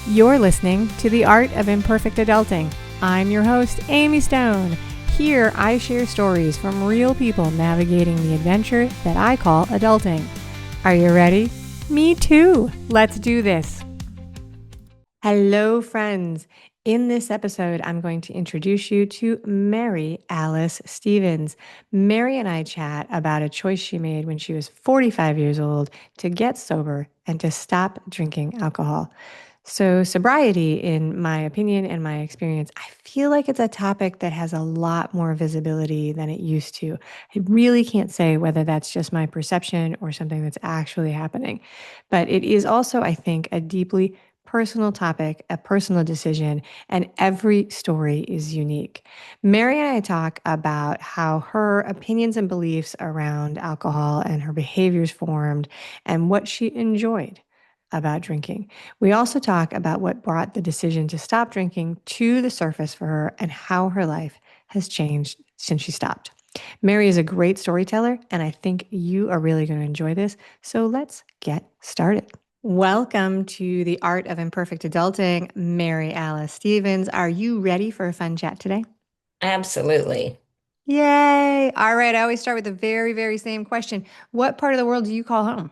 You're listening to The Art of Imperfect Adulting. I'm your host, Amy Stone. Here, I share stories from real people navigating the adventure that I call adulting. Are you ready? Me too. Let's do this. Hello, friends. In this episode, I'm going to introduce you to Mary Alice Stevens. Mary and I chat about a choice she made when she was 45 years old to get sober and to stop drinking alcohol. So, sobriety, in my opinion and my experience, I feel like it's a topic that has a lot more visibility than it used to. I really can't say whether that's just my perception or something that's actually happening. But it is also, I think, a deeply personal topic, a personal decision, and every story is unique. Mary and I talk about how her opinions and beliefs around alcohol and her behaviors formed and what she enjoyed about drinking. We also talk about what brought the decision to stop drinking to the surface for her and how her life has changed since she stopped. Mary is a great storyteller, and I think you are really going to enjoy this. So let's get started. Welcome to the Art of Imperfect Adulting, Mary Alice Stevens. Are you ready for a fun chat today? Absolutely. Yay! All right, I always start with the very same question. What part of the world do you call home?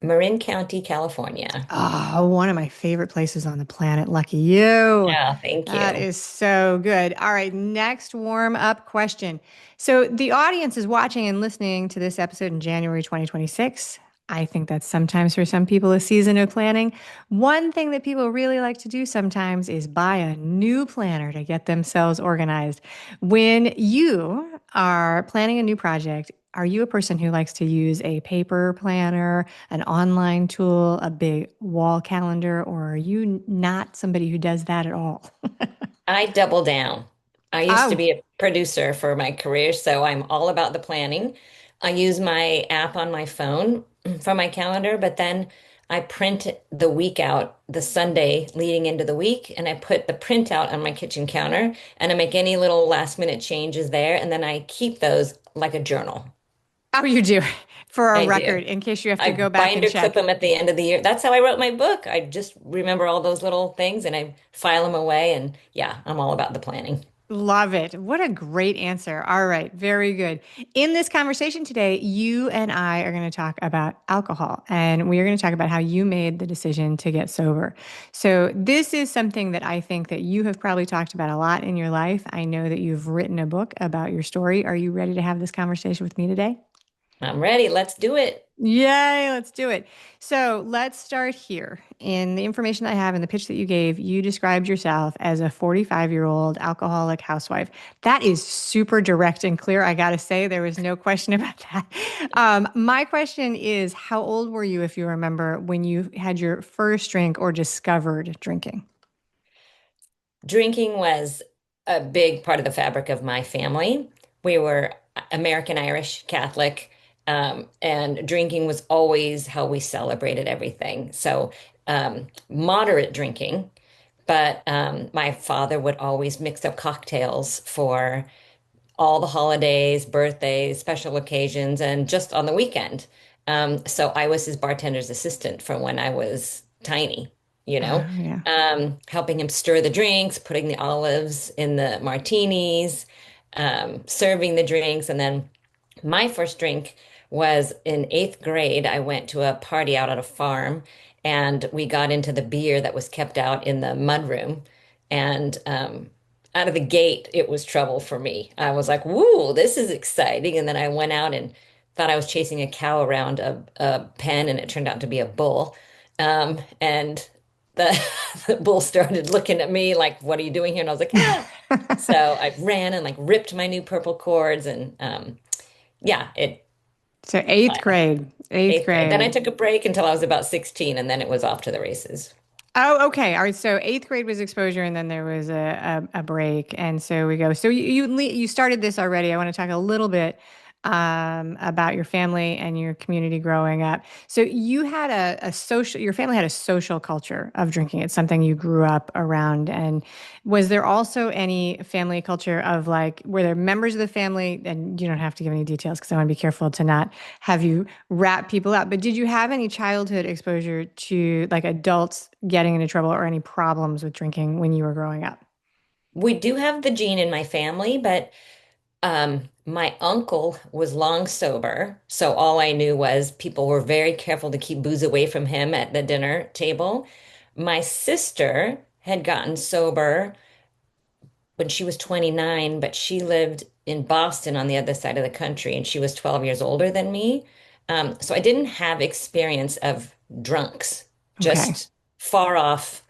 Marin County, California. Oh, one of my favorite places on the planet. Lucky you. Yeah, thank That you. is so good. All right, next warm up question. So, the audience is watching and listening to this episode in January 2026. I think that's sometimes for some people a season of planning. One thing that people really like to do sometimes is buy a new planner to get themselves organized. When you are planning a new project, are you a person who likes to use a paper planner, an online tool, a big wall calendar, or are you not somebody who does that at all? I double down. I used to Oh, be a producer for my career, so I'm all about the planning. I use my app on my phone for my calendar, but then I print the week out the Sunday leading into the week, and I put the printout on my kitchen counter, and I make any little last minute changes there, and then I keep those like a journal. oh, you do for a I do. record in case you have to I go back and binder clip check. them at the end of the year. That's how I wrote my book. I just remember all those little things and I file them away. And yeah, I'm all about the planning. Love it. What a great answer. All right, very good. In this conversation today, you and I are going to talk about alcohol and we are going to talk about how you made the decision to get sober. So, this is something that I think that you have probably talked about a lot in your life. I know that you've written a book about your story. Are you ready to have this conversation with me today? I'm ready. Let's do it. Yay, let's do it. So let's start here. In the information I have in the pitch that you gave, you described yourself as a 45-year-old alcoholic housewife. That is super direct and clear. I got to say, there was no question about that. My question is, how old were you, if you remember, when you had your first drink or discovered drinking? Drinking was a big part of the fabric of my family. We were American Irish Catholic, and drinking was always how we celebrated everything. So, moderate drinking, but my father would always mix up cocktails for all the holidays, birthdays, special occasions, and just on the weekend. So I was his bartender's assistant from when I was tiny, you know, Oh, yeah. helping him stir the drinks, putting the olives in the martinis, serving the drinks. And then my first drink was in eighth grade. I went to a party out at a farm and we got into the beer that was kept out in the mudroom. And out of the gate, it was trouble for me. I was like, woo, this is exciting. And then I went out and thought I was chasing a cow around a pen, and it turned out to be a bull. And the, the bull started looking at me like, what are you doing here? And I was like, ah. So I ran and like ripped my new purple cords and yeah, it So eighth uh, grade, eighth eighth grade. Then I grade. took a break until I was about 16, and then it was off to the races. Oh, okay. All right. So eighth grade was exposure, and then there was a break, and so we go. So you started this already. I want to talk a little bit about your family and your community growing up. So you had a social, your family had a social culture of drinking. It's something you grew up around. And was there also any family culture of like, were there members of the family, and you don't have to give any details because I want to be careful to not have you rat people out, but did you have any childhood exposure to like adults getting into trouble or any problems with drinking when you were growing up? We do have the gene in my family, but my uncle was long sober, so all I knew was people were very careful to keep booze away from him at the dinner table. My sister had gotten sober when she was 29, but she lived in Boston on the other side of the country, and she was 12 years older than me. So I didn't have experience of drunks, Okay. just far off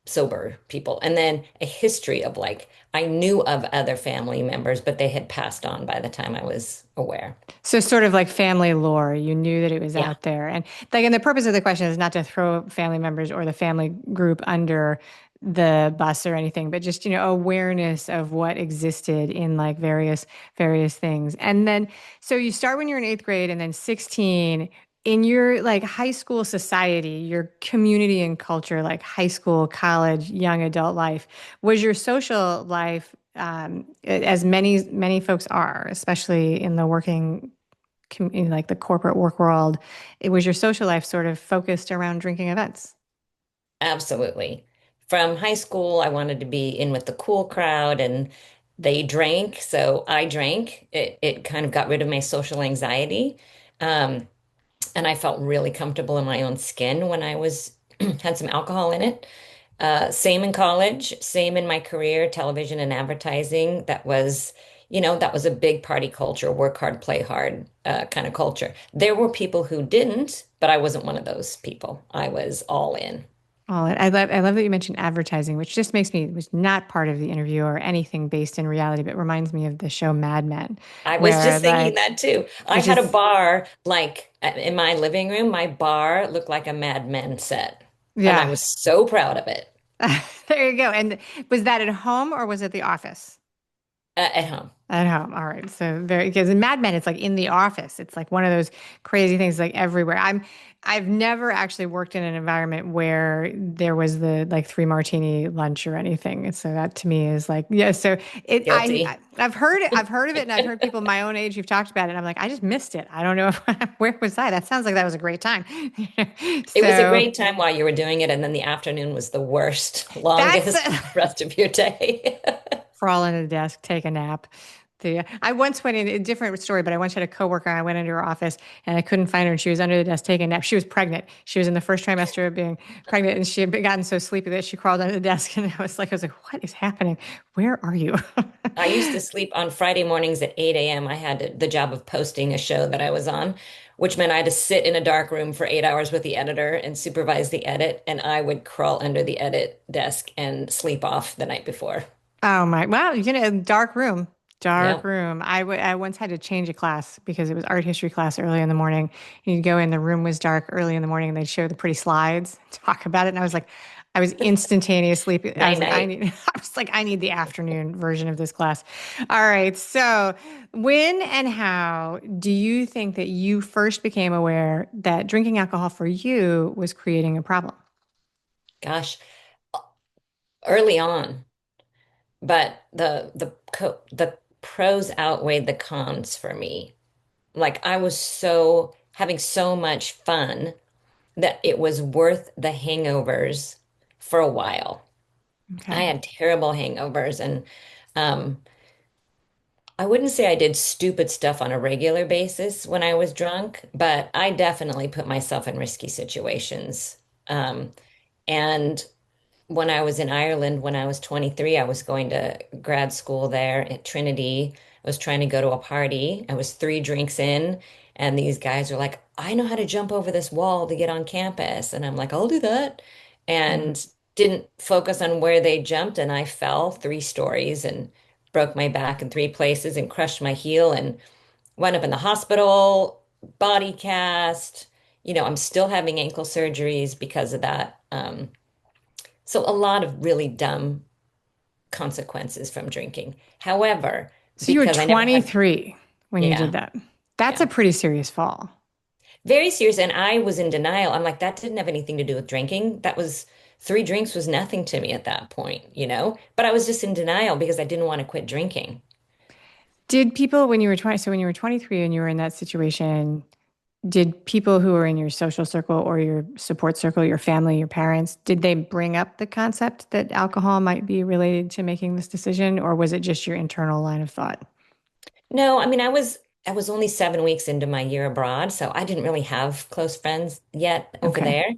sober people. And then a history of like, I knew of other family members, but they had passed on by the time I was aware. So sort of like family lore, you knew that it was Yeah, out there. And like, and the purpose of the question is not to throw family members or the family group under the bus or anything, but just, awareness of what existed in like various things. And then, so you start when you're in eighth grade and then 16 in your like high school society, your community and culture, like high school, college, young adult life, was your social life as many folks are, especially in the working in like the corporate work world, it was your social life sort of focused around drinking events. absolutely. From high school, I wanted to be in with the cool crowd and they drank, so I drank. It kind of got rid of my social anxiety. Um, and I felt really comfortable in my own skin when I was had some alcohol in it. Same in college, same in my career, television and advertising. That was a big party culture, work hard, play hard, kind of culture. There were people who didn't, but I wasn't one of those people. I was all in. Oh, I love that you mentioned advertising, which just makes me, it was not part of the interview or anything based in reality, but reminds me of the show Mad Men, I was where just thinking like, that too. I which had a is, bar like in my living room. My bar looked like a Mad Men set, and I yeah, was so proud of it there you go. And was that at home or was it the office? at home. At home. All right. So very, because in Mad Men, it's like in the office. It's like one of those crazy things like everywhere. I've never actually worked in an environment where there was the like three martini lunch or anything. And so that to me is like, yeah. So Guilty. I've heard of it and I've heard people my own age who've talked about it. And I'm like, I just missed it. I don't know if, where was I? That sounds like that was a great time. It was a So great time while you were doing it, and then the afternoon was the worst, that's longest rest of your day. crawl under the desk, take a nap. I once went in a different story, but I once had a coworker and I went into her office and I couldn't find her and she was under the desk taking a nap. She was pregnant. She was in the first trimester of being pregnant and she had gotten so sleepy that she crawled under the desk and I was like, what is happening? Where are you? I used to sleep on Friday mornings at 8 a.m. I had the job of posting a show that I was on, which meant I had to sit in a dark room for 8 hours with the editor and supervise the edit, and I would crawl under the edit desk and sleep off the night before. Oh my, wow, dark room. Dark Yeah. room. I once had to change a class because it was art history class early in the morning. And you'd go in, the room was dark early in the morning, and they'd show the pretty slides, talk about it. And I was instantaneously, I Night was like, night. I need the afternoon version of this class. All right. So when and how do you think that you first became aware that drinking alcohol for you was creating a problem? Gosh, early on, but the pros outweighed the cons for me. Like I was so having so much fun that it was worth the hangovers for a while. I Okay. had terrible hangovers, and um, I wouldn't say I did stupid stuff on a regular basis when I was drunk, but I definitely put myself in risky situations. Um, and when I was in Ireland, when I was 23, I was going to grad school there at Trinity. I was trying to go to a party. I was three drinks in, and these guys are like, I know how to jump over this wall to get on campus. And I'm like, I'll do that. Mm. And didn't focus on where they jumped, and I fell 3 stories and broke my back in 3 places and crushed my heel and wound up in the hospital, body cast. I'm still having ankle surgeries because of that. So a lot of really dumb consequences from drinking. However, So you were because I never had, 23 when you did yeah, that. That's Yeah. a pretty serious fall. Very serious. And I was in denial. I'm like, that didn't have anything to do with drinking. That was 3 drinks was nothing to me at that point, you know? But I was just in denial because I didn't want to quit drinking. Did people, when you were 20, so when you were 23 and you were in that situation, did people who were in your social circle or your support circle, your family, your parents, did they bring up the concept that alcohol might be related to making this decision, or was it just your internal line of thought? No, I mean, I was only 7 weeks into my year abroad, so I didn't really have close friends yet over Okay. there.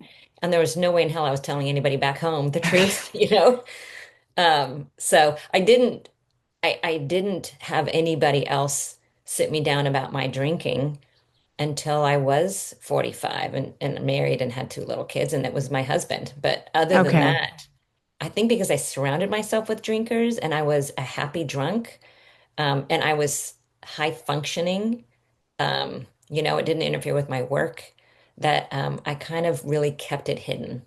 And there was no way in hell I was telling anybody back home the truth, you know? So I didn't have anybody else sit me down about my drinking until I was 45 and married and had 2 little kids, and it was my husband. But other than Okay. that, I think because I surrounded myself with drinkers and I was a happy drunk, and I was high functioning, it didn't interfere with my work, that I kind of really kept it hidden.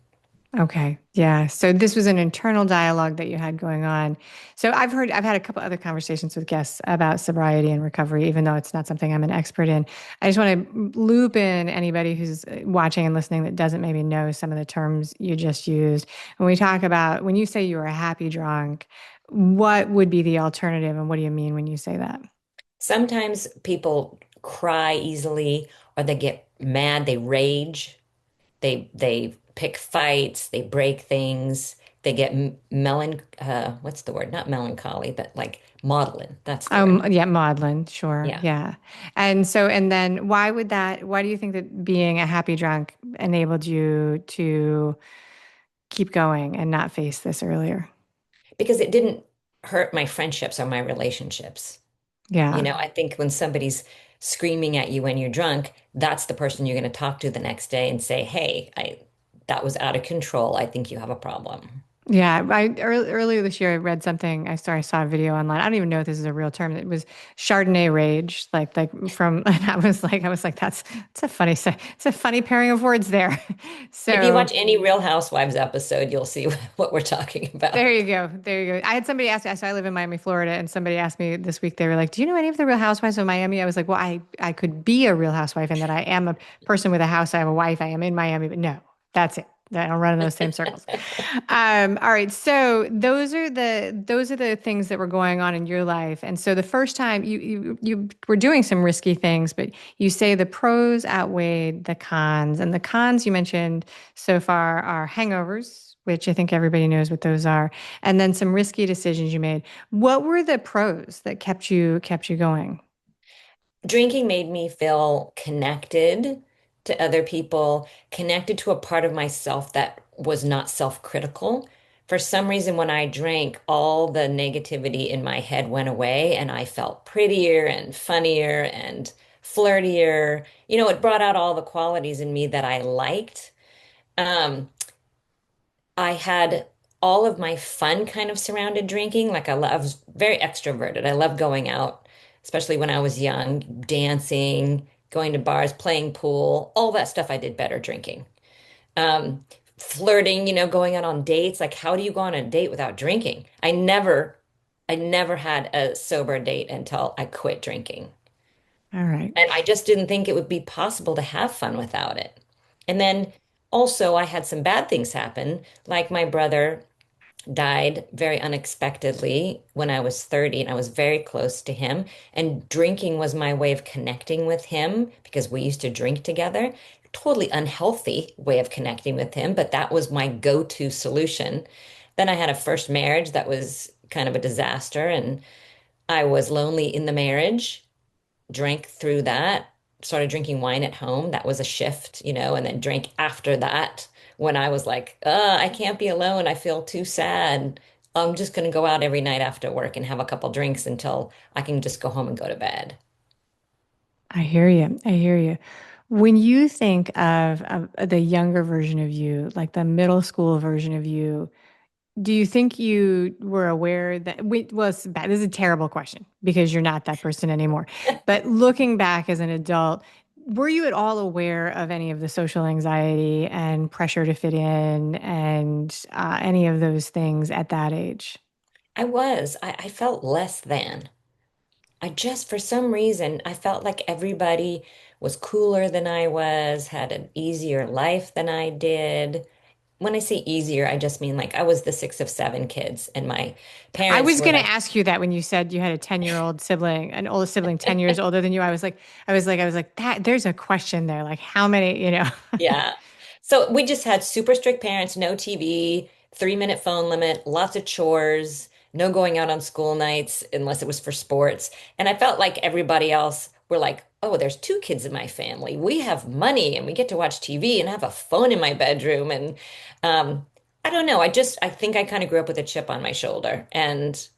Okay. Yeah. So this was an internal dialogue that you had going on. So I've had a couple other conversations with guests about sobriety and recovery, even though it's not something I'm an expert in. I just want to loop in anybody who's watching and listening that doesn't maybe know some of the terms you just used. When we talk about, when you say you were a happy drunk, what would be the alternative? And what do you mean when you say that? Sometimes people cry easily or they get mad, they rage. They pick fights, they break things, they get what's the word? Not melancholy, but like maudlin. That's the word. Yeah, maudlin, sure. Yeah. Yeah. And so, and then why do you think that being a happy drunk enabled you to keep going and not face this earlier? Because it didn't hurt my friendships or my relationships. Yeah. I think when somebody's screaming at you when you're drunk, that's the person you're going to talk to the next day and say, "Hey, I that was out of control. I think you have a problem." Yeah, earlier this year I read something. I saw a video online. I don't even know if this is a real term. It was Chardonnay rage, like from. And I was like, that's a it's a funny pairing of words there. If you So watch any Real Housewives episode, you'll see what we're talking there about. you go. There you go. I had somebody ask me, so I live in Miami, Florida, and somebody asked me this week, they were like, do you know any of the Real Housewives of Miami? I was like, well, I could be a Real Housewife in that I am a person with a house. I have a wife. I am in Miami, but no, that's it. I don't run in those same circles. All right. So those are the things that were going on in your life. And so the first time you were doing some risky things, but you say the pros outweighed the cons. And the cons you mentioned so far are hangovers, which I think everybody knows what those are, and then some risky decisions you made. What were the pros that kept you going? Drinking made me feel connected to other people, connected to a part of myself that was not self-critical. For some reason, when I drank, all the negativity in my head went away and I felt prettier and funnier and flirtier. It brought out all the qualities in me that I liked. Um, I had all of my fun kind of surrounded drinking. I was very extroverted. I loved going out, especially when I was young, dancing, going to bars, playing pool, all that stuff I did better drinking. Um, Flirting, going out on dates. Like, how do you go on a date without drinking? I never had a sober date until I quit drinking. All right. And I just didn't think it would be possible to have fun without it. And then also, I had some bad things happen, like my brother died very unexpectedly when I was 30, and I was very close to him. And drinking was my way of connecting with him because we used to drink together. Totally unhealthy way of connecting with him, but that was my go-to solution. Then I had a first marriage that was kind of a disaster, and I was lonely in the marriage, drank through that, started drinking wine at home. That was a shift, and then drank after that when I was like, I can't be alone. I feel too sad. I'm just going to go out every night after work and have a couple drinks until I can just go home and go to bed. I hear you. I hear you. When you think of the younger version of you, like the middle school version of you, do you think you were aware that well, it's bad. This is a terrible question because you're not that person anymore. But looking back as an adult, were you at all aware of any of the social anxiety and pressure to fit in and any of those things at that age? I felt less than. I just, for some reason, I felt like everybody was cooler than I was, had an easier life than I did. When I say easier, I just mean like I was the sixth of seven kids, and my I parents was were going to like, ask you that when you said you had a 10-year-old sibling, an older sibling 10 years older than you. I was like, that there's a question there. Like how many? yeah. So we just had super strict parents, no TV, 3-minute phone limit, lots of chores, no going out on school nights unless it was for sports. And I felt like everybody else were like, oh, there's two kids in my family. We have money and we get to watch TV and have a phone in my bedroom. And um, I don't know. I think I kind of grew up with a chip on my shoulder, and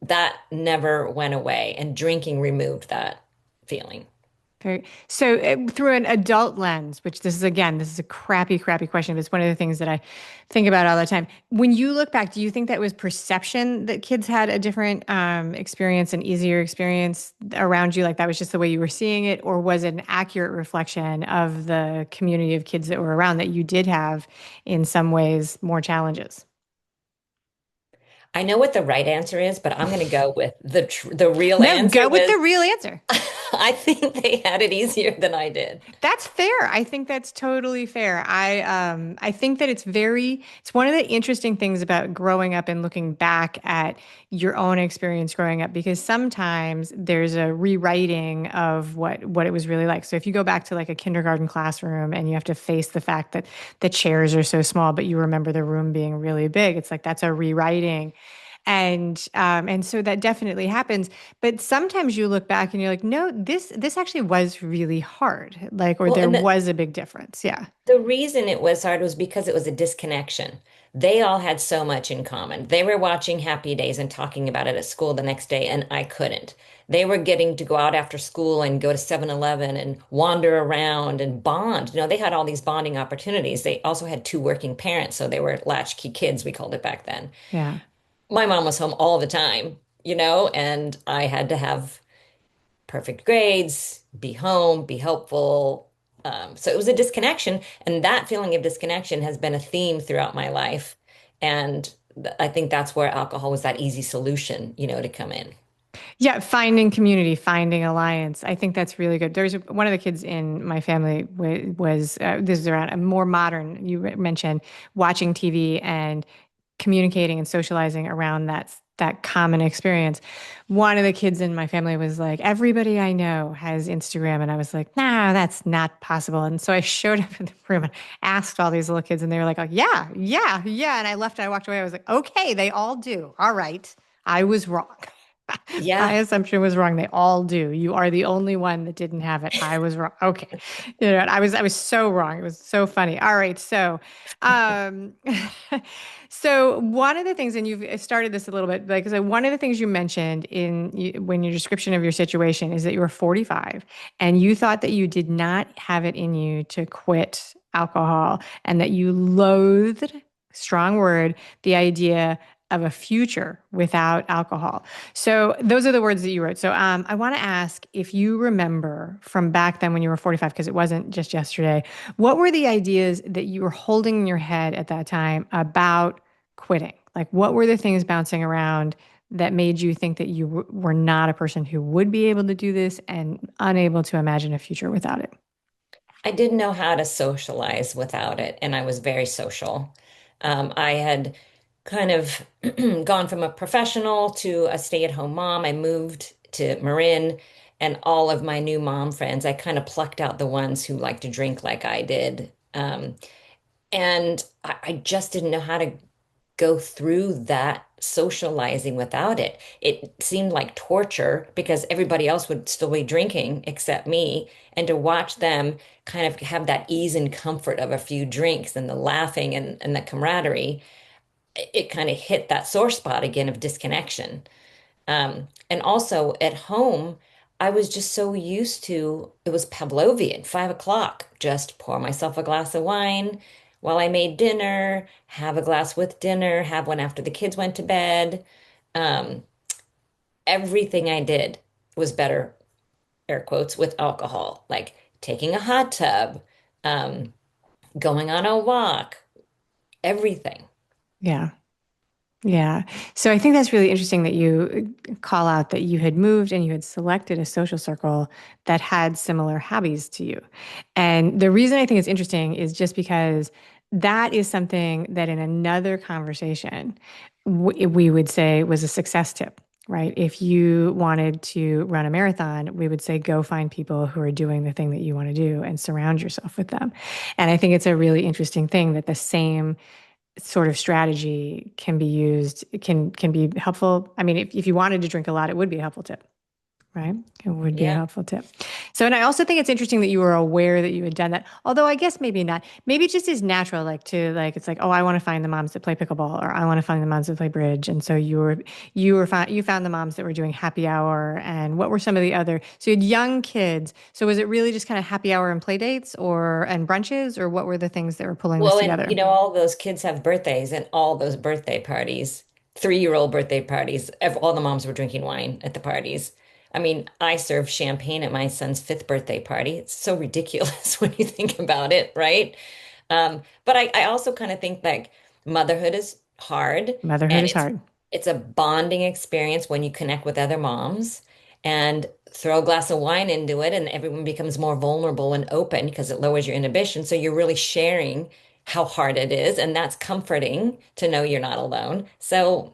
that never went away. And drinking removed that feeling. So through an adult lens, which this is a crappy, crappy question, but it's one of the things that I think about all the time. When you look back, do you think that was perception that kids had a different experience, an easier experience around you? Like that was just the way you were seeing it, or was it an accurate reflection of the community of kids that were around that you did have in some ways more challenges? I know what the right answer is, but I'm going to go with the real No, answer go with was the real answer. I think they had it easier than I did. That's fair. I think that's totally fair. I think that it's one of the interesting things about growing up and looking back at your own experience growing up, because sometimes there's a rewriting of what it was really like. So if you go back to like a kindergarten classroom and you have to face the fact that the chairs are so small, but you remember the room being really big, it's like that's a rewriting. And so that definitely happens. But sometimes you look back and you're like, no, this actually was really hard. Like, or Well, there and was a big difference. Yeah. the reason it was hard was because it was a disconnection. They all had so much in common. They were watching Happy Days and talking about it at school the next day, and I couldn't. They were getting to go out after school and go to 7-Eleven and wander around and bond. They had all these bonding opportunities. They also had two working parents, so they were latchkey kids, we called it back then. Yeah. My mom was home all the time, and I had to have perfect grades, be home, be helpful. So it was a disconnection, and that feeling of disconnection has been a theme throughout my life. And I think that's where alcohol was that easy solution, to come in. Yeah, finding community, finding alliance. I think that's really good. There's one of the kids in my family was this is around a more modern. You mentioned watching TV and communicating and socializing around that common experience. One of the kids in my family was like, everybody I know has Instagram, and I was like, nah, that's not possible. And so I showed up in the room and asked all these little kids, and they were like, oh, yeah, yeah, yeah. And I left. I walked away. I was like, okay, they all do. All right, I was wrong. My Yeah. assumption was wrong. They all do. You are the only one that didn't have it. I was wrong. Okay. And I was so wrong. It was so funny. All right. Um, so one of the things, and you've started this a little bit, like, so one of the things you mentioned when your description of your situation is that you were 45 and you thought that you did not have it in you to quit alcohol and that you loathed, strong word, the idea of a future without alcohol. So those are the words that you wrote. So I want to ask if you remember from back then when you were 45, because it wasn't just yesterday, what were the ideas that you were holding in your head at that time about quitting? Like, what were the things bouncing around that made you think that you were not a person who would be able to do this and unable to imagine a future without it? I didn't know how to socialize without it, and I was very social. I had kind of gone from a professional to a stay-at-home mom. I moved to Marin, and all of my new mom friends, I kind of plucked out the ones who like to drink like I did. And I just didn't know how to go through that socializing without it. It seemed like torture because everybody else would still be drinking except me. And to watch them kind of have that ease and comfort of a few drinks and the laughing and the camaraderie, it kind of hit that sore spot again of disconnection. And also at home, I was just so used to it was Pavlovian, 5 o'clock. Just pour myself a glass of wine while I made dinner, have a glass with dinner, have one after the kids went to bed. Um, Everything I did was better, air quotes, with alcohol, like taking a hot tub, um, going on a walk, everything. Yeah. Yeah. So I think that's really interesting that you call out that you had moved and you had selected a social circle that had similar hobbies to you. And the reason I think it's interesting is just because that is something that in another conversation we would say was a success tip, right? If you wanted to run a marathon, we would say go find people who are doing the thing that you want to do and surround yourself with them. And I think it's a really interesting thing that the same sort of strategy can be used, can be helpful. I mean, if you wanted to drink a lot, it would be a helpful tip, right? It would be a Yeah. helpful tip. So, and I also think it's interesting that you were aware that you had done that. Although I guess maybe not. Maybe it just is natural, like to like it's like, oh, I want to find the moms that play pickleball, or I want to find the moms that play bridge. And so you found the moms that were doing happy hour. And what were some of the other? So you had young kids. So was it really just kind of happy hour and play dates, or and brunches, or what were the things that were pulling this Well, and together? all those kids have birthdays and all those birthday parties, 3-year-old birthday parties, all the moms were drinking wine at the parties. I mean, I served champagne at my son's fifth birthday party. It's so ridiculous when you think about it, right? But I also kind of think like motherhood is hard Motherhood and is hard. it's a bonding experience when you connect with other moms and throw a glass of wine into it and everyone becomes more vulnerable and open because it lowers your inhibition. So you're really sharing how hard it is, and that's comforting to know you're not alone. So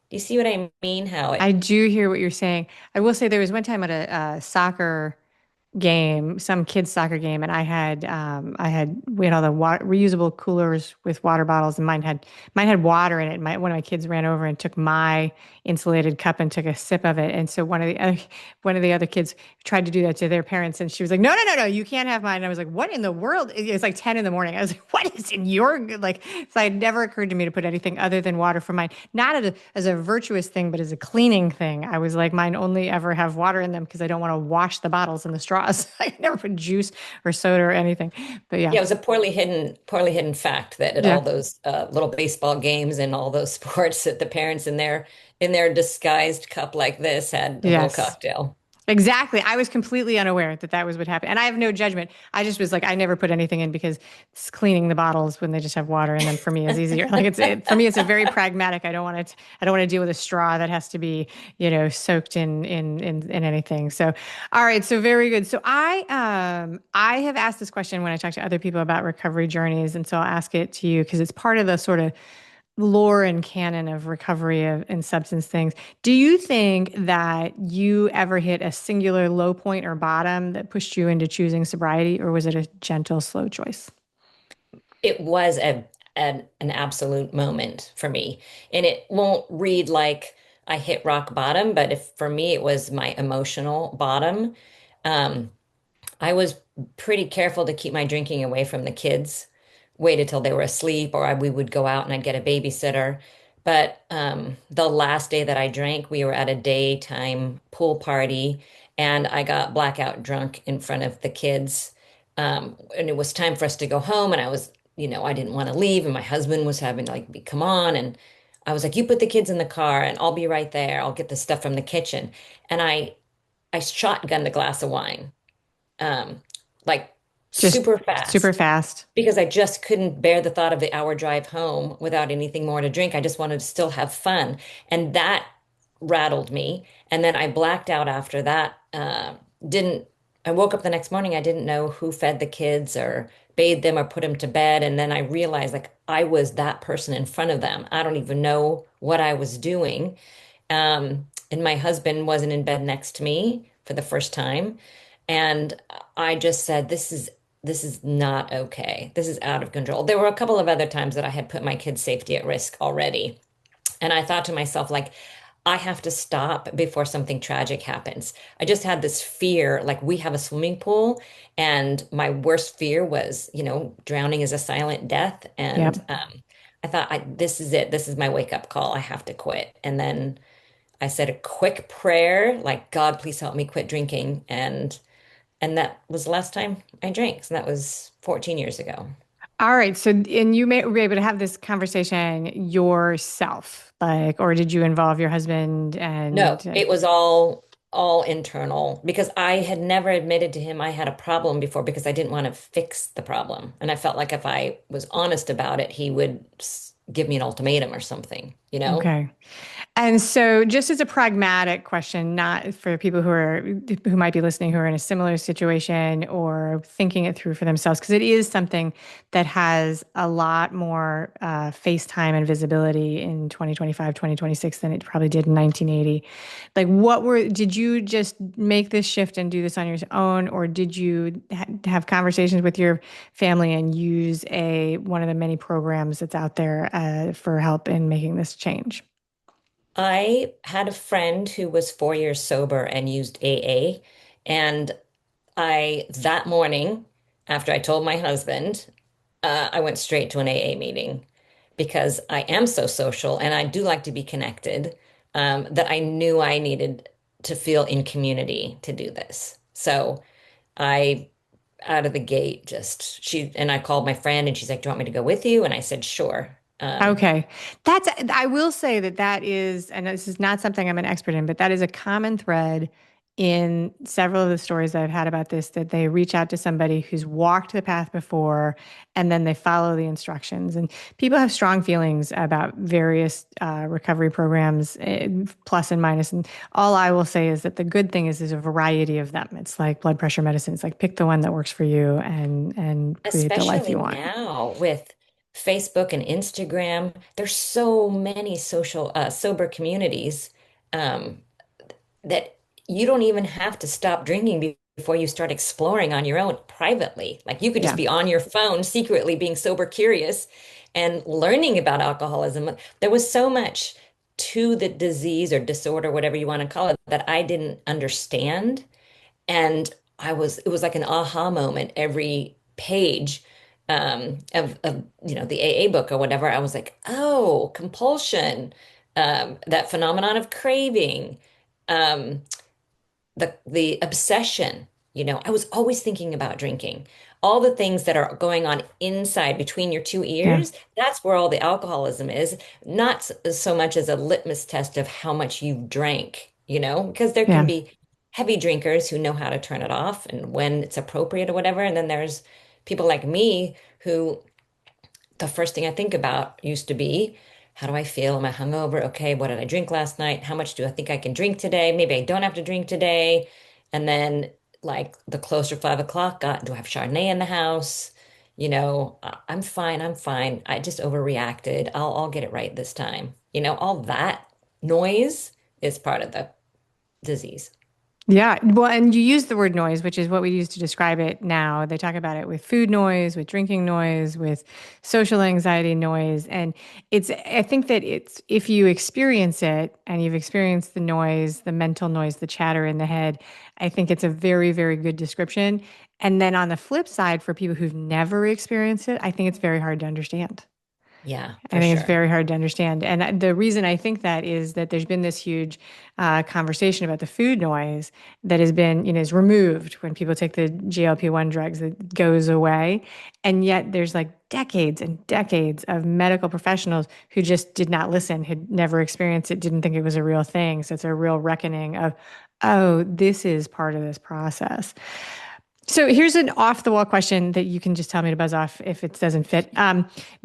do you see what I mean? How I it do hear what you're saying. I will say there was one time at a soccer game, some kids soccer game, and we had all the reusable coolers with water bottles, and mine had water in it. One of my kids ran over and took my insulated cup and took a sip of it, and so one of the other kids tried to do that to their parents, and she was like, "No, no, no, no, you can't have mine." And I was like, "What in the world?" It's like 10 in the morning. I was like, "What is in your like?" So it never occurred to me to put anything other than water for mine, not as a virtuous thing, but as a cleaning thing. I was like, mine only ever have water in them because I don't want to wash the bottles and the straws. I never put juice or soda or anything. But yeah, Yeah, it was a poorly hidden fact that at yeah, all those little baseball games and all those sports that the parents in their disguised cup like this had a little yes. cocktail. Exactly. I was completely unaware that that was what happened. And I have no judgment. I just was like, I never put anything in because cleaning the bottles when they just have water in them for me is easier. Like for me, it's a very pragmatic. I don't want to deal with a straw that has to be, soaked in anything. So, all right. So very good. So I have asked this question when I talk to other people about recovery journeys. And so I'll ask it to you because it's part of the sort of lore and canon of recovery and substance things. Do you think that you ever hit a singular low point or bottom that pushed you into choosing sobriety, or was it a gentle, slow choice? It was an absolute moment for me. And it won't read like I hit rock bottom, but if for me it was my emotional bottom. Um, I was pretty careful to keep my drinking away from the kids, waited till they were asleep, or we would go out and I'd get a babysitter. But the last day that I drank, we were at a daytime pool party, and I got blackout drunk in front of the kids. And it was time for us to go home, and I didn't want to leave, and my husband was having like, come on, and I was like, you put the kids in the car, and I'll be right there. I'll get the stuff from the kitchen, and I shotgunned a glass of wine um, like Just super super fast fast. because I just couldn't bear the thought of the hour drive home without anything more to drink. I just wanted to still have fun. And that rattled me. And then I blacked out after that. Didn't, I woke up the next morning. I didn't know who fed the kids or bathed them or put them to bed. And then I realized like I was that person in front of them. I don't even know what I was doing. And my husband wasn't in bed next to me for the first time. And I just said, this is not okay. This is out of control. There were a couple of other times that I had put my kids' safety at risk already. And I thought to myself, like, I have to stop before something tragic happens. I just had this fear, like we have a swimming pool, and my worst fear was, drowning is a silent death. And Yep. I thought, this is it. This is my wake up call. I have to quit. And then I said a quick prayer, like, God, please help me quit drinking. And that was the last time I drank. So that was 14 years ago. All right. So, and you may were able to have this conversation yourself, like, or did you involve your husband No, and it was all internal because I had never admitted to him I had a problem before because I didn't want to fix the problem. And I felt like if I was honest about it, he would give me an ultimatum or something, you know? Okay. And so, just as a pragmatic question, not for people who might be listening who are in a similar situation or thinking it through for themselves, because it is something that has a lot more face time and visibility in 2025, 2026 than it probably did in 1980. Like, did you just make this shift and do this on your own, or did you have conversations with your family and use one of the many programs that's out there for help in making this change? I had a friend who was 4 years sober and used AA. And that morning, after I told my husband, I went straight to an AA meeting because I am so social and I do like to be connected, that I knew I needed to feel in community to do this. So I, out of the gate, I called my friend and she's like, "Do you want me to go with you?" And I said, "Sure." Okay. I will say that that is, and this is not something I'm an expert in, but that is a common thread in several of the stories I've had about this, that they reach out to somebody who's walked the path before and then they follow the instructions. And people have strong feelings about various recovery programs, plus and minus. And all I will say is that the good thing is there's a variety of them. It's like blood pressure medicine. It's like pick the one that works for you and create the life Especially you want. now with Facebook and Instagram, there's so many social sober communities, um, that you don't even have to stop drinking before you start exploring on your own privately. Like you could just Yeah. be on your phone secretly being sober curious and learning about alcoholism. There was so much to the disease or disorder, whatever you want to call it, that I didn't understand. And it was like an aha moment every page, of the AA book or whatever. I was like, oh, compulsion, that phenomenon of craving, um, the obsession. I was always thinking about drinking. All the things that are going on inside between your two Yeah. ears, that's where all the alcoholism is, not so much as a litmus test of how much you've drank, because there can Yeah. be heavy drinkers who know how to turn it off and when it's appropriate or whatever. And then there's people like me who the first thing I think about used to be, how do I feel? Am I hungover? Okay, what did I drink last night? How much do I think I can drink today? Maybe I don't have to drink today. And then, like, the closer 5 o'clock got, do I have Chardonnay in the house? I'm fine. I'm fine. I just overreacted. I'll get it right this time. All that noise is part of the disease. Yeah. Well, and you use the word noise, which is what we use to describe it now. They talk about it with food noise, with drinking noise, with social anxiety noise. And I think that if you experience it and you've experienced the noise, the mental noise, the chatter in the head, I think it's a very, very good description. And then on the flip side, for people who've never experienced it, I think it's very hard to understand. Yeah, I for think it's sure. very hard to understand. And the reason I think that is that there's been this huge conversation about the food noise that has been, is removed when people take the GLP-1 drugs, it goes away. And yet there's like decades and decades of medical professionals who just did not listen, had never experienced it, didn't think it was a real thing. So it's a real reckoning of, oh, this is part of this process. So here's an off the wall question that you can just tell me to buzz off if it doesn't fit.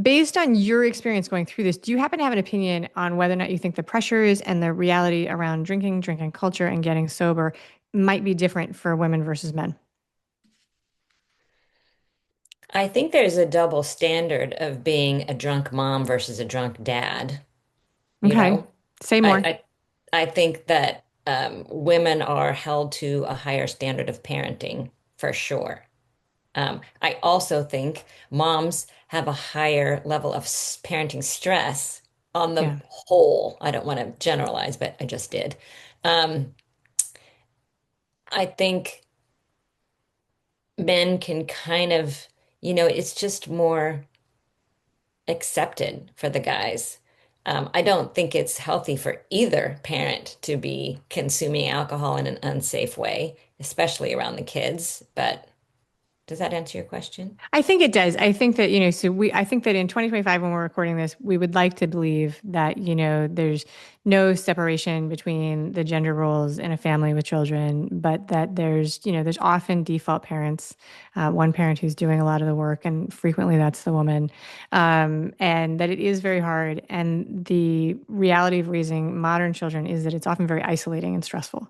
Based on your experience going through this, do you happen to have an opinion on whether or not you think the pressures and the reality around drinking culture, and getting sober might be different for women versus men? I think there's a double standard of being a drunk mom versus a drunk dad, you Okay. know? Say more. I I think that, women are held to a higher standard of parenting for sure. I also think moms have a higher level of parenting stress on the Yeah. whole. I don't want to generalize, but I just did. Um, I think men can kind of, it's just more accepted for the guys. I don't think it's healthy for either parent to be consuming alcohol in an unsafe way, especially around the kids. But Does that answer your question? I think it does. I think that, I think that in 2025, when we're recording this, we would like to believe that, there's no separation between the gender roles in a family with children, but that there's often default parents, one parent who's doing a lot of the work, and frequently that's the woman, and that it is very hard. And the reality of raising modern children is that it's often very isolating and stressful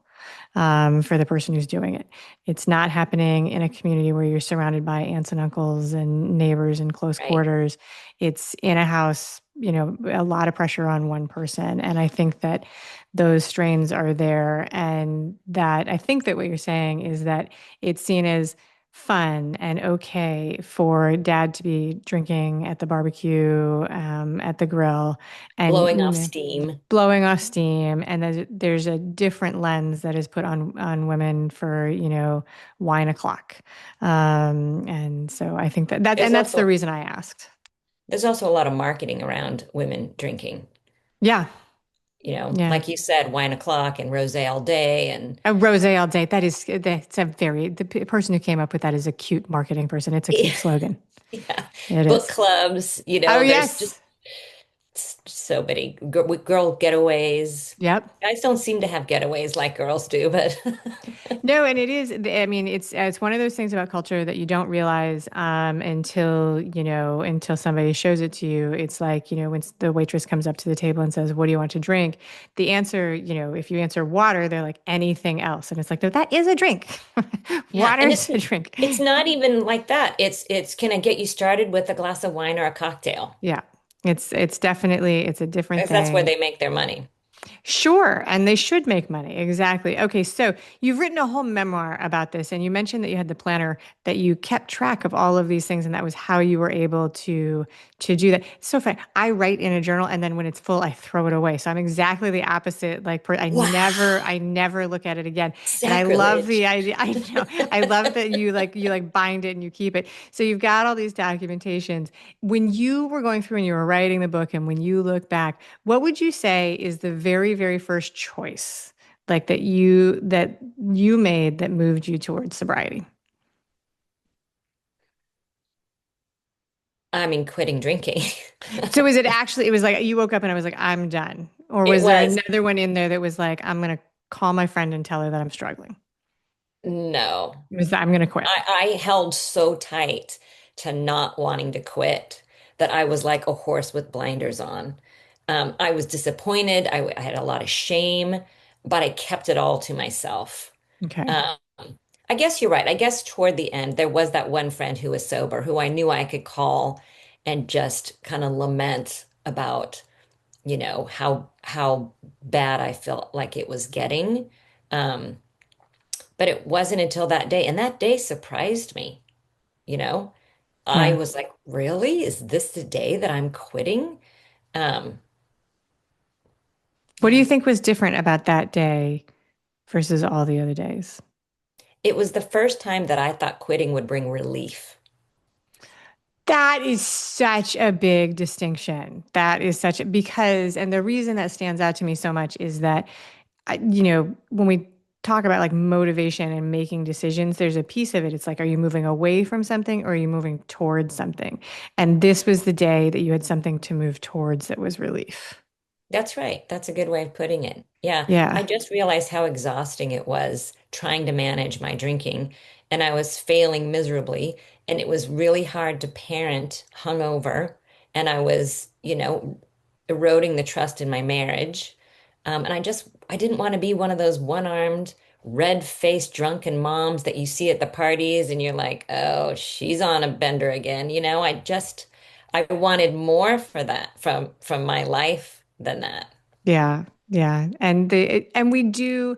for the person who's doing it. It's not happening in a community where you're surrounded by aunts and uncles and neighbors in close Right. quarters. It's in a house, a lot of pressure on one person. And I think that those strains are there. And that I think that what you're saying is that it's seen as fun and okay for dad to be drinking at the barbecue, at the grill, and Blowing off steam. blowing off steam, and there's a different lens that is put on women for wine o'clock, and so I think There's that's the also reason I asked. there's also a lot of marketing around women drinking. Yeah, yeah. Like you said, wine o'clock and rosé all day and A rosé all day. That's a very person who came up with that is a cute marketing person. It's a cute slogan. yeah, It book is. clubs, Oh there's yes. just so many girl getaways. Yep. Guys don't seem to have getaways like girls do, but No, and it is. I mean, it's one of those things about culture that you don't realize until somebody shows it to you. It's like when the waitress comes up to the table and says, "What do you want to drink?" The answer, if you answer water, they're like anything else, and it's like, no, that is a drink. yeah, Water and is a drink. it's not even like that. It's can I get you started with a glass of wine or a cocktail? Yeah, it's definitely it's a different Because that's where thing. they make their money. Sure, and they should make money. Exactly. Okay, so you've written a whole memoir about this, and you mentioned that you had the planner that you kept track of all of these things, and that was how you were able to do that. It's so fun. I write in a journal, and then when it's full, I throw it away. So I'm exactly the opposite. Like I Wow, never look at it again. And I love the sacrilege. idea. I know. I love that you bind it and you keep it. So you've got all these documentations. When you were going through and you were writing the book, and when you look back, what would you say is the very, very first choice, like that you made that moved you towards sobriety? I mean, quitting drinking. So was it actually, it was like you woke up and I was like, I'm done. Or It was there was another one in there that was like, I'm going to call my friend and tell her that I'm struggling? no. It was that I'm going to quit. I held so tight to not wanting to quit that I was like a horse with blinders on. I was disappointed. I had a lot of shame, but I kept it all to myself. Okay. Um, I guess you're right. I guess toward the end, there was that one friend who was sober who I knew I could call and just kind of lament about, how bad I felt like it was getting. Um, but it wasn't until that day, and that day surprised me, you know. I Yeah. was like, really? Is this the day that I'm quitting? Um, What do you yeah. think was different about that day versus all the other days? It was the first time that I thought quitting would bring relief. That is such a big distinction. That is such a, because, and the reason that stands out to me so much is that, when we talk about like motivation and making decisions, there's a piece of it. It's like, are you moving away from something or are you moving towards something? And this was the day that you had something to move towards that was relief. That's right. That's a good way of putting it. Yeah. I Yeah. just realized how exhausting it was trying to manage my drinking, and I was failing miserably. And it was really hard to parent hungover. And I was, eroding the trust in my marriage. And I didn't want to be one of those one-armed, red-faced drunken moms that you see at the parties, and you're like, oh, she's on a bender again. I wanted more for that from my life than that. Yeah. Yeah. And we do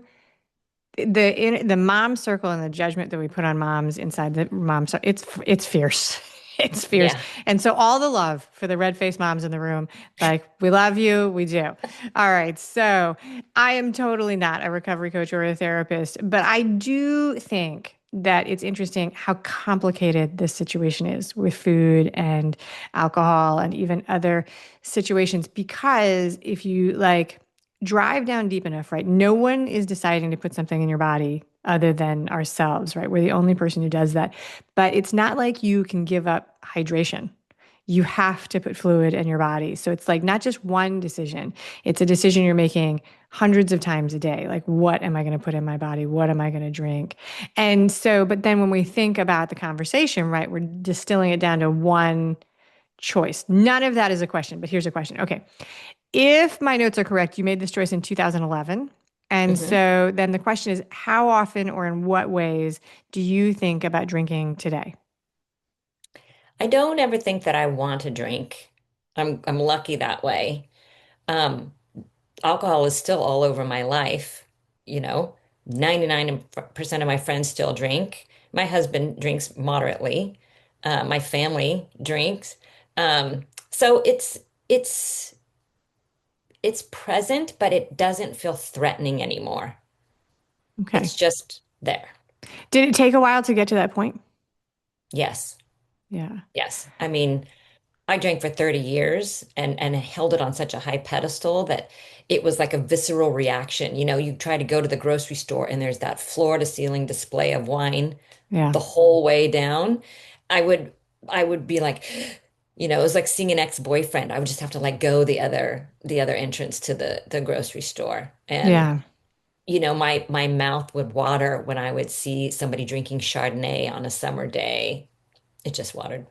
the mom circle and the judgment that we put on moms inside the mom circle, it's fierce. It's fierce. Yeah. And so all the love for the red-faced moms in the room, like we love you, we do. All right. So I am totally not a recovery coach or a therapist, but I do think that it's interesting how complicated this situation is with food and alcohol and even other situations because if you like drive down deep enough, right? No one is deciding to put something in your body other than ourselves, right? We're the only person who does that. But it's not like you can give up hydration. You have to put fluid in your body. So it's like not just one decision, it's a decision you're making hundreds of times a day. Like, what am I going to put in my body? What am I going to drink? And so, but then when we think about the conversation, right, we're distilling it down to one choice. None of that is a question, but here's a question. Okay. If my notes are correct, you made this choice in 2011. And Hmm. so then the question is, how often or in what ways do you think about drinking today? I don't ever think that I want to drink. I'm lucky that way. Um, Alcohol is still all over my life. You know, 99% of my friends still drink. My husband drinks moderately. My family drinks. So it's present, but it doesn't feel threatening anymore. Okay. It's just there. Did it take a while to get to that point? Yes. Yeah. Yes. I mean, I drank for 30 years and held it on such a high pedestal that it was like a visceral reaction. You know, you try to go to the grocery store and there's that floor to ceiling display of wine Yeah. the whole way down. I would I would be like, it was like seeing an ex-boyfriend. I would just have to like go the other entrance to the grocery store. And Yeah. my mouth would water when I would see somebody drinking Chardonnay on a summer day. It just watered.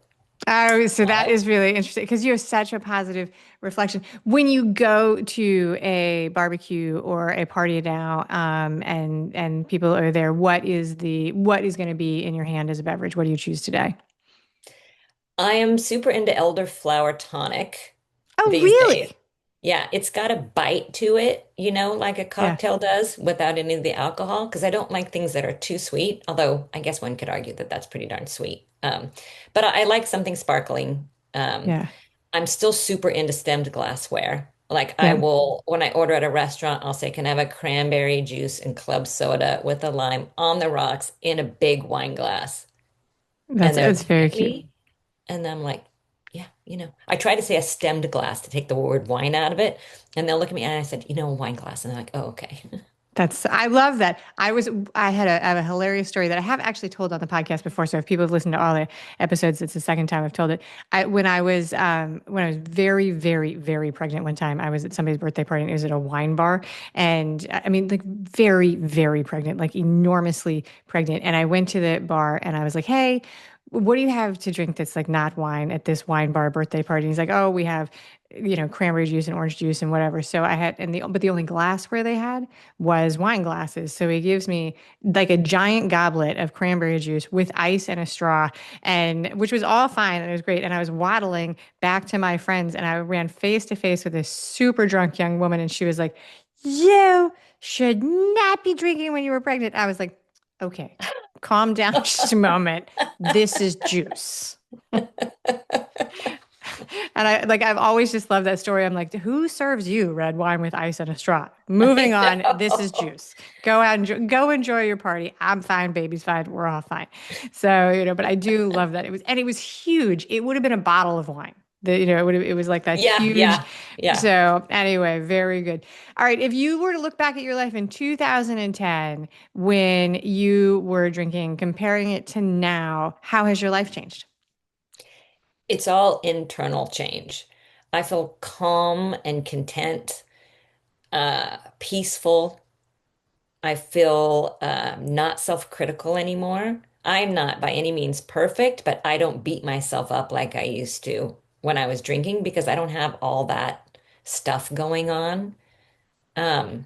Oh, so that is really interesting because you have such a positive reflection. When you go to a barbecue or a party now, and people are there, what is going to be in your hand as a beverage? What do you choose today? I am super into elderflower tonic Oh, these days. really? Yeah, it's got a bite to it, like a Yeah. cocktail does without any of the alcohol, because I don't like things that are too sweet, although I guess one could argue that that's pretty darn sweet. But I like something sparkling. Um, Yeah. I'm still super into stemmed glassware. Like I Yeah. will, when I order at a restaurant, I'll say, can I have a cranberry juice and club soda with a lime on the rocks in a big wine glass? And they're That's looking very at cute. me. And I'm like, yeah, I try to say a stemmed glass to take the word wine out of it. And they'll look at me and I said, a wine glass. And they're like, oh, okay. I love that. I have a hilarious story that I have actually told on the podcast before. So if people have listened to all the episodes, it's the second time I've told it. When I was very, very, very pregnant one time, I was at somebody's birthday party and it was at a wine bar. And I mean, like very, very pregnant, like enormously pregnant. And I went to the bar and I was like, hey, what do you have to drink that's like not wine at this wine bar birthday party? And he's like, oh, we have, cranberry juice and orange juice and whatever. So I had, but the only glassware they had was wine glasses. So he gives me like a giant goblet of cranberry juice with ice and a straw, and which was all fine. And it was great. And I was waddling back to my friends and I ran face to face with this super drunk young woman. And she was like, you should not be drinking when you were pregnant. I was like, okay, calm down just a moment. This is juice. And I've always just loved that story. I'm like, who serves you red wine with ice and a straw? Moving I on. This is know. juice. Go out and go enjoy your party. I'm fine. Baby's fine. We're all fine. So, but I do love that. It was huge. It would have been a bottle of wine. It was like that Yeah, huge. yeah, yeah. So anyway, very good. All right. If you were to look back at your life in 2010 when you were drinking, comparing it to now, how has your life changed? It's all internal change. I feel calm and content, peaceful. I feel not self-critical anymore. I'm not by any means perfect, but I don't beat myself up like I used to when I was drinking because I don't have all that stuff going on. Um,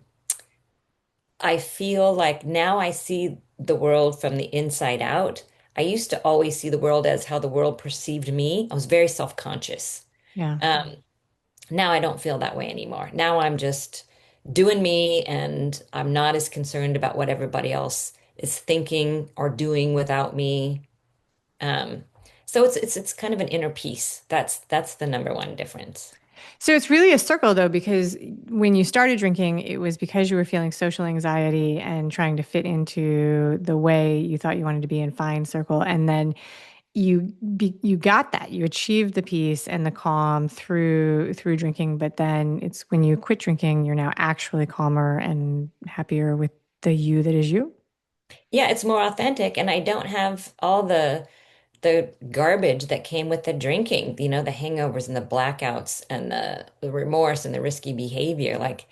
I feel like now I see the world from the inside out. I used to always see the world as how the world perceived me. I was very self-conscious. Yeah. Um, Now I don't feel that way anymore. Now I'm just doing me and I'm not as concerned about what everybody else is thinking or doing without me. Um, so it's kind of an inner peace. That's the number one difference. So it's really a circle though, because when you started drinking, it was because you were feeling social anxiety and trying to fit into the way you thought you wanted to be in fine circle. And then you got that. You achieved the peace and the calm through drinking. But then it's when you quit drinking, you're now actually calmer and happier with the you that is you. Yeah, it's more authentic, and I don't have all the garbage that came with the drinking, the hangovers and the blackouts and the remorse and the risky behavior. Like,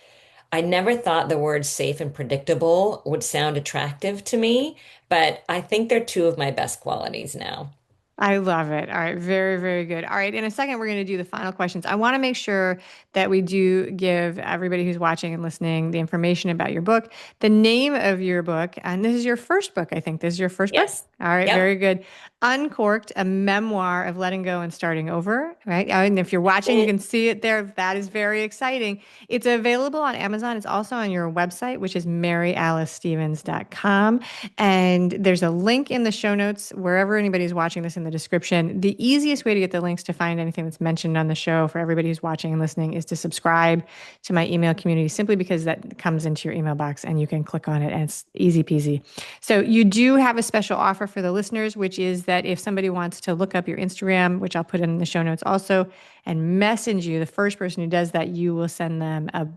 I never thought the words safe and predictable would sound attractive to me, but I think they're two of my best qualities now. I love it. All right. Very, very good. All right. In a second, we're going to do the final questions. I want to make sure that we do give everybody who's watching and listening the information about your book, the name of your book. And this is your first book, I think. This is your first book. Yes. All right. Yep. Very good. Uncorked, a memoir of letting go and starting over. Right. And if you're watching, you can see it there. That is very exciting. It's available on Amazon. It's also on your website, which is maryalistevens.com. And there's a link in the show notes wherever anybody's watching this in the description. The easiest way to get the links to find anything that's mentioned on the show for everybody who's watching and listening is to subscribe to my email community, simply because that comes into your email box and you can click on it and it's easy peasy. So you do have a special offer for the listeners, which is that if somebody wants to look up your Instagram, which I'll put in the show notes also, and message you, the first person who does that, you will send them a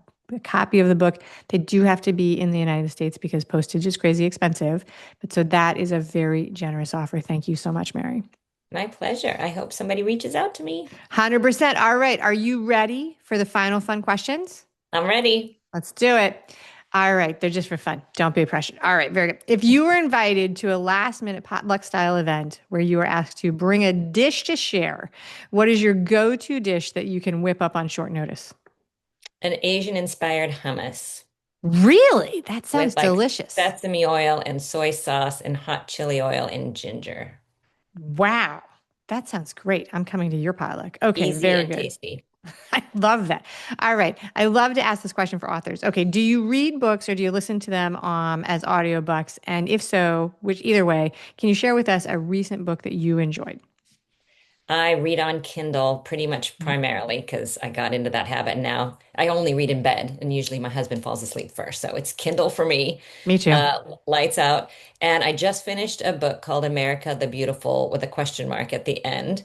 copy of the book. They do have to be in the United States because postage is crazy expensive. But so that is a very generous offer. Thank you so much, Mary. My pleasure. I hope somebody reaches out to me. 100%. All right. Are you ready for the final fun questions? I'm ready. Let's do it. All right. They're just for fun. Don't be pressured. All right. Very good. If you were invited to a last minute potluck style event where you were asked to bring a dish to share, what is your go-to dish that you can whip up on short notice? An Asian-inspired hummus Really? That sounds with like delicious. sesame oil and soy sauce and hot chili oil and ginger. Wow. That sounds great. I'm coming to your potluck. Okay, Easy very and good. tasty. I love that. All right. I love to ask this question for authors. Okay, do you read books or do you listen to them as audiobooks? And if so, which either way, can you share with us a recent book that you enjoyed? I read on Kindle pretty much primarily because I got into that habit. And now I only read in bed, and usually my husband falls asleep first. So it's Kindle for me, Me too. lights out. And I just finished a book called America the Beautiful with a question mark at the end.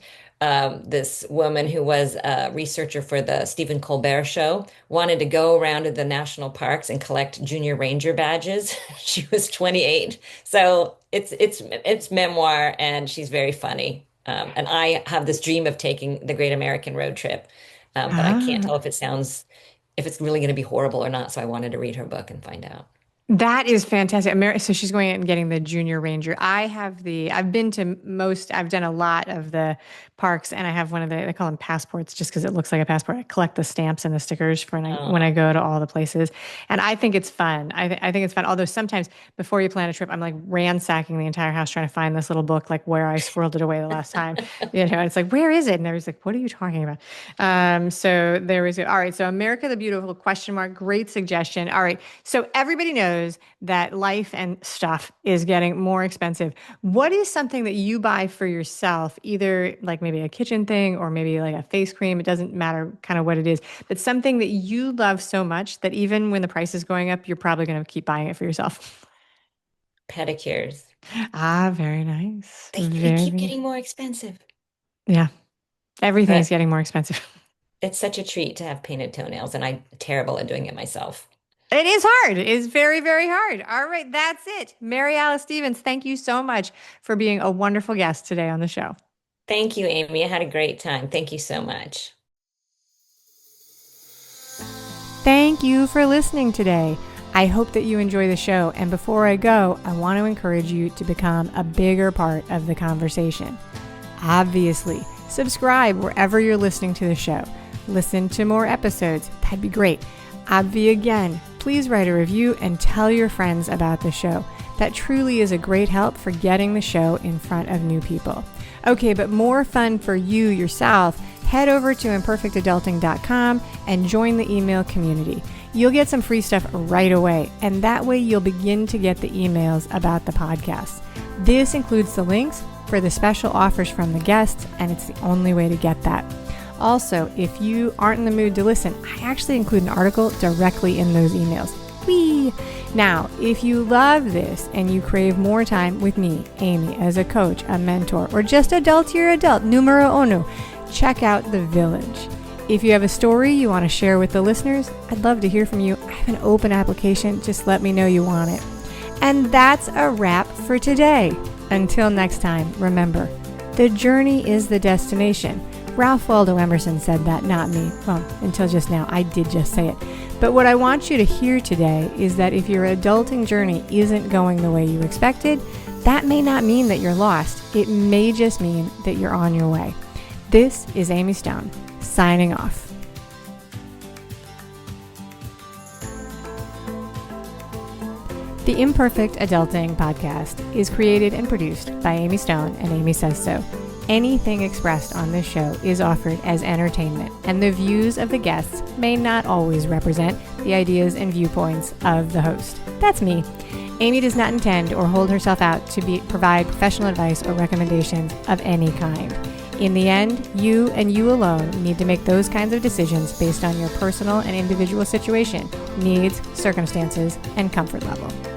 This woman who was a researcher for the Stephen Colbert Show wanted to go around to the national parks and collect junior ranger badges. She was 28. So it's memoir, and she's very funny. And I have this dream of taking the Great American Road Trip, but I can't tell Ah. if it's really going to be horrible or not. So I wanted to read her book and find out. That is fantastic. So she's going and getting the junior ranger. I've been to I've done a lot of the parks and I have one of they call them passports just because it looks like a passport. I collect the stamps and the stickers for when I Oh, go to all the places. And I think it's fun. I think it's fun. Although sometimes before you plan a trip, I'm like ransacking the entire house trying to find this little book, like where I squirreled it away the last time. It's like, where is it? And everybody's like, what are you talking about? So there was, all right. So America the Beautiful question mark. Great suggestion. All right. So everybody knows that life and stuff is getting more expensive. What is something that you buy for yourself, either like maybe a kitchen thing or maybe like a face cream? It doesn't matter kind of what it is, but something that you love so much that even when the price is going up, you're probably going to keep buying it for yourself. pedicures. Ah, very nice. They Very, keep very, getting more expensive, yeah. Everything is but getting more expensive. it's such a treat to have painted toenails, and I'm terrible at doing it myself. It is hard. It is very, very hard. All right, that's it. Mary Alice Stevens, thank you so much for being a wonderful guest today on the show. Thank you, Amy. I had a great time. Thank you so much. Thank you for listening today. I hope that you enjoy the show. And before I go, I want to encourage you to become a bigger part of the conversation. Obviously, subscribe wherever you're listening to the show. Listen to more episodes. That'd be great. Obvi again, please write a review and tell your friends about the show. That truly is a great help for getting the show in front of new people. Okay, but more fun for you yourself, head over to imperfectadulting.com and join the email community. You'll get some free stuff right away, and that way you'll begin to get the emails about the podcast. This includes the links for the special offers from the guests, and it's the only way to get that. Also, if you aren't in the mood to listen, I actually include an article directly in those emails. Whee! Now, if you love this and you crave more time with me, Amy, as a coach, a mentor, or just adultier adult, numero uno, check out The Village. If you have a story you want to share with the listeners, I'd love to hear from you. I have an open application. Just let me know you want it. And that's a wrap for today. Until next time, remember, the journey is the destination. Ralph Waldo Emerson said that, not me. Well, until just now, I did just say it. But what I want you to hear today is that if your adulting journey isn't going the way you expected, that may not mean that you're lost. It may just mean that you're on your way. This is Amy Stone, signing off. The Imperfect Adulting podcast is created and produced by Amy Stone and Amy Says So. Anything expressed on this show is offered as entertainment, and the views of the guests may not always represent the ideas and viewpoints of the host. That's me. Amy does not intend or hold herself out to provide professional advice or recommendations of any kind. In the end, you and you alone need to make those kinds of decisions based on your personal and individual situation, needs, circumstances, and comfort level.